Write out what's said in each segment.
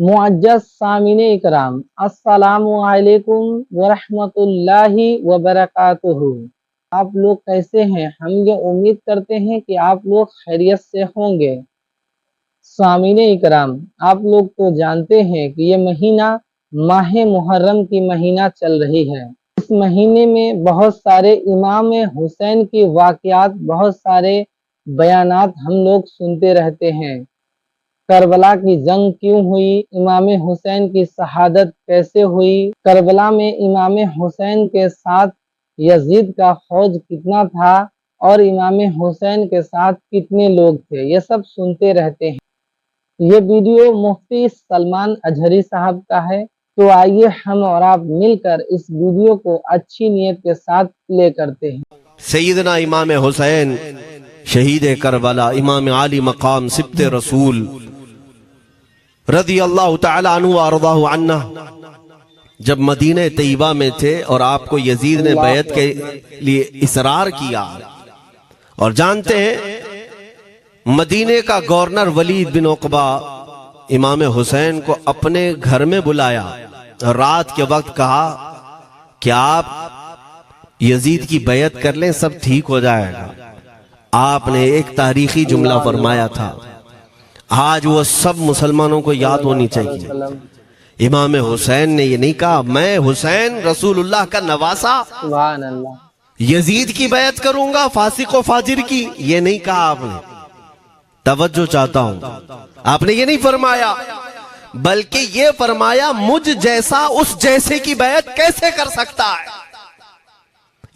मुअज्जज़ सामीने इकराम, अस्सलामु अलैकुम वरहमतुल्लाहि वबरकातुहू। आप लोग कैसे हैं? हम ये उम्मीद करते हैं कि आप लोग खैरियत से होंगे। सामीने इकराम, आप लोग तो जानते हैं कि ये महीना माह मुहर्रम की महीना चल रही है। इस महीने में बहुत सारे इमाम हुसैन की वाक़यात, बहुत सारे बयानात हम लोग सुनते रहते हैं। करबला की जंग क्यों हुई, इमाम हुसैन की शहादत कैसे हुई, करबला में इमाम हुसैन के साथ यजीद का फौज कितना था और इमाम हुसैन के साथ कितने लोग थे, ये सब सुनते रहते हैं। ये वीडियो मुफ्ती सलमान अजहरी साहब का है, तो आइए हम और आप मिलकर इस वीडियो को अच्छी नीयत के साथ प्ले करते हैं। सैयदना इमाम हुसैन शहीद करबला, इमाम आली मकाम सिब्ते रसूल रदी अल्लाह तआला अन्हु व अर्ज़ाहु अन्ना, जब मदीने तैयबा में थे और आपको यजीद ने बैत के लिए इसरार किया, और जानते हैं मदीने का गवर्नर वलीद बिन उक़बा इमाम हुसैन को अपने घर में बुलाया और रात के वक्त कहा कि आप यजीद की बैत कर लें, सब ठीक हो जाएगा। आपने एक तारीखी जुमला फरमाया था, आज वो सब मुसलमानों को याद होनी चाहिए। इमाम हुसैन ने ये नहीं कहा मैं हुसैन रसूलुल्लाह का नवासा सुभान अल्लाह यजीद की बैत करूंगा फासिक व फाजिर की, ये नहीं कहा आपने। तवज्जो चाहता हूं, आपने ये नहीं फरमाया, बल्कि ये फरमाया मुझ जैसा उस जैसे की बैत कैसे कर सकता है।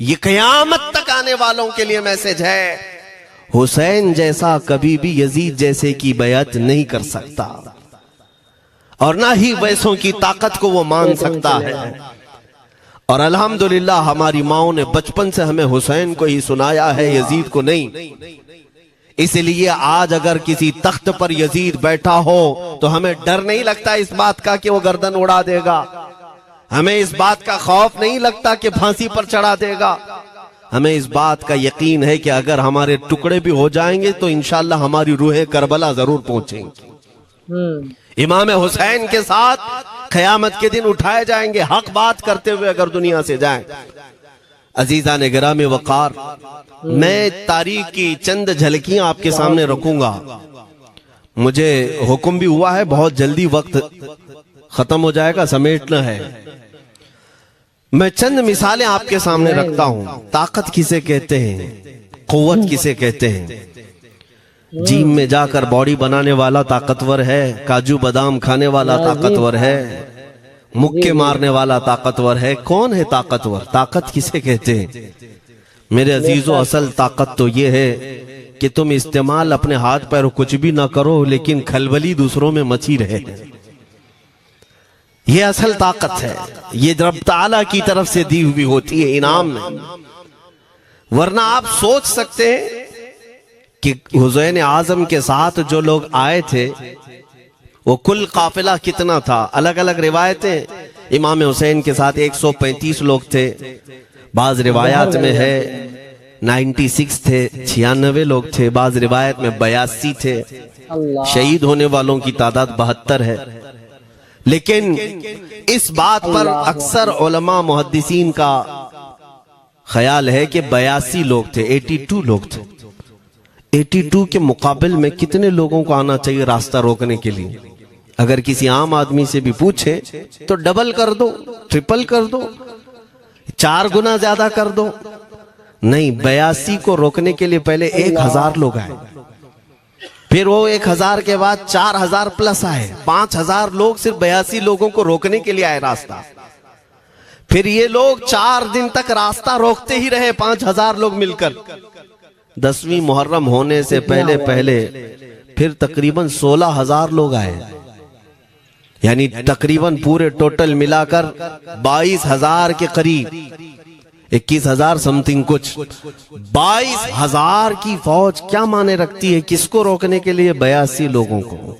ये क़यामत तक आने वालों के लिए मैसेज है, हुसैन जैसा कभी भी यजीद जैसे की बैत नहीं कर सकता, और ना ही वैसों की ताकत को वो मान सकता है। और अल्हम्दुलिल्लाह हमारी माओं ने बचपन से हमें हुसैन को ही सुनाया है, यजीद को नहीं। इसलिए आज अगर किसी तख्त पर यजीद बैठा हो तो हमें डर नहीं लगता इस बात का कि वो गर्दन उड़ा देगा, हमें इस बात का खौफ नहीं लगता कि फांसी पर चढ़ा देगा। हमें इस बात का यकीन है कि अगर हमारे टुकड़े भी हो जाएंगे तो इंशाअल्लाह हमारी रूहें करबला जरूर पहुंचेंगी। इमाम हुसैन के साथ क़यामत के दिन उठाए जाएंगे, हक बात करते हुए अगर दुनिया से जाएं। अजीजा ने गिरामी वकार, मैं तारीख की चंद झलकियां आपके सामने रखूंगा। मुझे हुक्म भी हुआ है, बहुत जल्दी वक्त खत्म हो जाएगा, समेटना है। मैं चंद मिसालें आपके सामने रखता हूं। ताकत किसे कहते हैं, कुव्वत किसे कहते हैं। जिम में जाकर बॉडी बनाने वाला ताकतवर है, काजू बादाम खाने वाला ताकतवर है, मुक्के मारने वाला ताकतवर है। कौन है ताकतवर? ताकत किसे कहते हैं? मेरे अजीजों, असल ताकत तो ये है कि तुम इस्तेमाल अपने हाथ पैर कुछ भी ना करो, लेकिन खलबली दूसरों में मची रहे। ये असल ताकत है, ये रब ताला की तरफ से दी हुई होती है इनाम में। वरना आप सोच सकते हैं कि हुसैन आजम के साथ जो लोग आए थे वो कुल काफिला कितना था। अलग अलग रिवायतें, इमाम हुसैन के साथ 135 लोग थे, बाज रिवायात में है 96 थे, 96 लोग थे, बाज रिवायत में 82 थे। शहीद होने वालों की तादाद 72 है। लेकिन इस बात पर अक्सर उलमा मुहद्दिसीन का ख्याल है कि 82 लोग थे, 82 लोग थे। 82 के मुकाबिल में कितने लोगों को आना चाहिए रास्ता रोकने के लिए? अगर किसी आम आदमी से भी पूछे तो डबल कर दो, ट्रिपल कर दो, 4 गुना ज्यादा कर दो। नहीं, 82 को रोकने के लिए पहले 1000 लोग आए, फिर वो 1000 के बाद 4000 प्लस आए, 5000 लोग सिर्फ 82 लोगों को रोकने के लिए आए रास्ता। फिर ये लोग 4 दिन तक रास्ता रोकते ही रहे, 5000 लोग मिलकर। 10वीं मुहर्रम होने से पहले पहले फिर तकरीबन 16000 लोग आए, यानी तकरीबन पूरे टोटल मिलाकर 22000 के करीब, 21000 समथिंग कुछ। 22000 की फौज क्या माने रखती है? किसको रोकने के लिए? 82 लोगों को।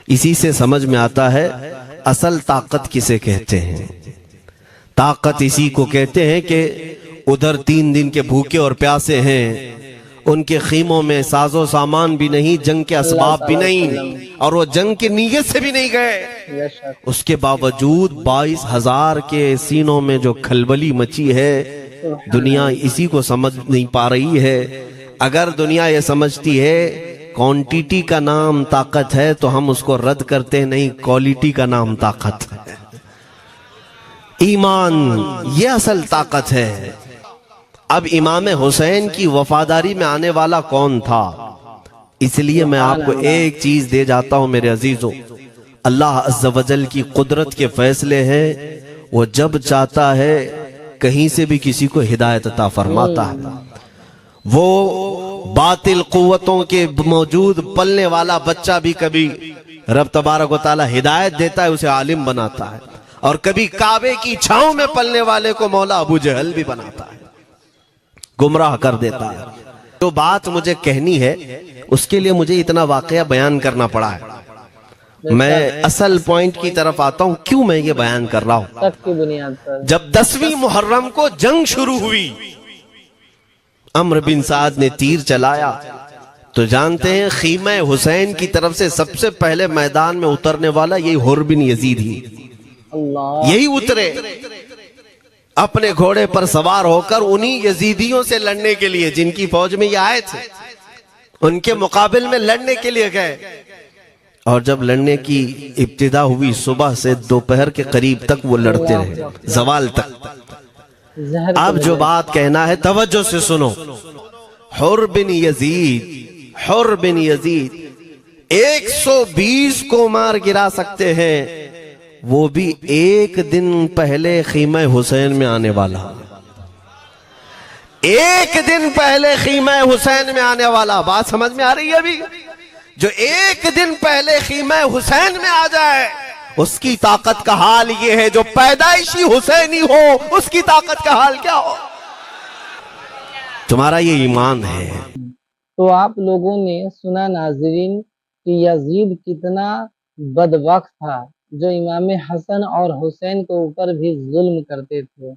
इसी से समझ में आता है असल ताकत किसे कहते हैं। ताकत इसी को कहते हैं कि उधर 3 दिन के भूखे और प्यासे हैं ان کے خیموں میں ساز و سامان بھی نہیں، جنگ کے اسباب بھی نہیں، اور وہ جنگ کی نیت سے بھی نہیں گئے۔ اس کے باوجود 22,000 کے سینوں میں جو کھلبلی مچی ہے، دنیا اسی کو سمجھ نہیں پا رہی ہے۔ اگر دنیا یہ سمجھتی ہے کوانٹیٹی کا نام طاقت ہے تو ہم اس کو رد کرتے نہیں، کوالٹی کا نام طاقت ہے۔ ایمان یہ اصل طاقت ہے۔ اب امام حسین کی وفاداری میں آنے والا کون تھا؟ اس لیے میں آپ کو ایک چیز دے جاتا ہوں میرے عزیزوں، اللہ عز و جل کی قدرت کے فیصلے ہیں، وہ جب چاہتا ہے کہیں سے بھی کسی کو ہدایت عطا فرماتا ہے۔ وہ باطل قوتوں کے موجود پلنے والا بچہ بھی کبھی رب تبارک و تعالی ہدایت دیتا ہے، اسے عالم بناتا ہے، اور کبھی کعبے کی چھاؤں میں پلنے والے کو مولا ابو جہل بھی بناتا ہے، گمراہ کر دیتا ہے۔ جو بات مجھے کہنی ہے اس کے لیے مجھے اتنا واقعہ بیان کرنا پڑا ہے۔ میں اصل پوائنٹ کی طرف آتا ہوں، کیوں میں یہ بیان کر رہا ہوں۔ کی بنیاد پر جب 10ویں محرم کو جنگ شروع ہوئی، عمرو بن سعد نے تیر چلایا، تو جانتے ہیں خیمہ حسین کی طرف سے سب سے پہلے میدان میں اترنے والا یہی حر بن یزید ہی، اللہ یہی اترے اپنے گھوڑے پر سوار ہو کر انہی یزیدیوں سے لڑنے کے لیے جن کی فوج میں یہ آئے تھے، ان کے مقابل میں لڑنے کے لیے گئے۔ اور جب لڑنے کی ابتدا ہوئی، صبح سے دوپہر کے قریب تک وہ لڑتے رہے، زوال تک۔ زہر اب جو بات کہنا ہے توجہ سے سنو۔ حر بن یزید 120 کو مار گرا سکتے ہیں، وہ بھی ایک دن پہلے خیمہ حسین میں آنے والا، ایک دن پہلے خیمہ حسین میں آنے والا۔ بات سمجھ میں آ رہی ہے ابھی؟ جو ایک دن پہلے خیمہ حسین میں آ جائے اس کی طاقت کا حال یہ ہے، جو پیدائشی حسینی ہو اس کی طاقت کا حال کیا ہو؟ تمہارا یہ ایمان ہے۔ تو آپ لوگوں نے سنا ناظرین کہ یزید کتنا بدبخت تھا، جو امام حسن اور حسین کے اوپر بھی ظلم کرتے تھے۔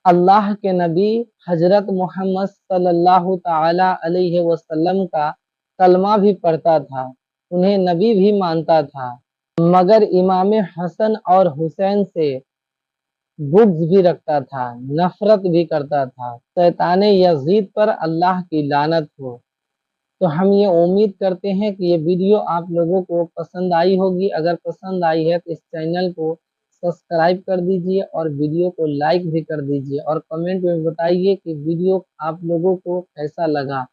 اللہ کے نبی حضرت محمد صلی اللہ تعالی علیہ وسلم کا کلمہ بھی پڑھتا تھا، انہیں نبی بھی مانتا تھا، مگر امام حسن اور حسین سے بغض بھی رکھتا تھا، نفرت بھی کرتا تھا۔ شیطان یزید پر اللہ کی لعنت ہو۔ تو ہم یہ امید کرتے ہیں کہ یہ ویڈیو آپ لوگوں کو پسند آئی ہوگی۔ اگر پسند آئی ہے تو اس چینل کو سبسکرائب کر دیجئے اور ویڈیو کو لائک بھی کر دیجئے، اور کمنٹ میں بتائیے کہ ویڈیو آپ لوگوں کو کیسا لگا۔